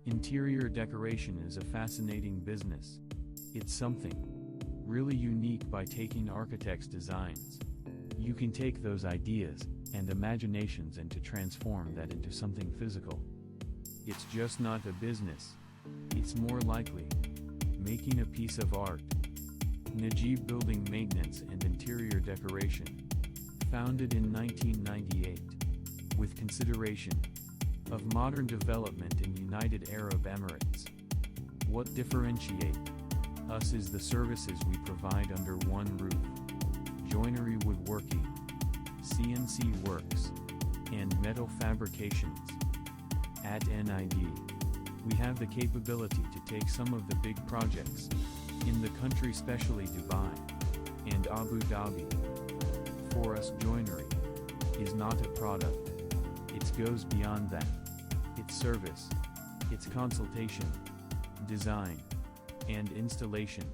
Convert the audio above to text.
Interior decoration is a fascinating business. It's something really unique by taking architects' designs. You can take those ideas and imaginations and to transform that into something physical. It's just not a business. It's more likely making a piece of art. Najib Building Maintenance and Interior Decoration. Founded in 1998. With consideration of modern development in United Arab Emirates. What differentiate us is the services we provide under one roof. Joinery woodworking, CNC works, and metal fabrications. At NIDUAE, we have the capability to take some of the big projects in the country, especially Dubai and Abu Dhabi. For us, joinery is not a product. It goes beyond that. It's service, it's consultation, design, and installation.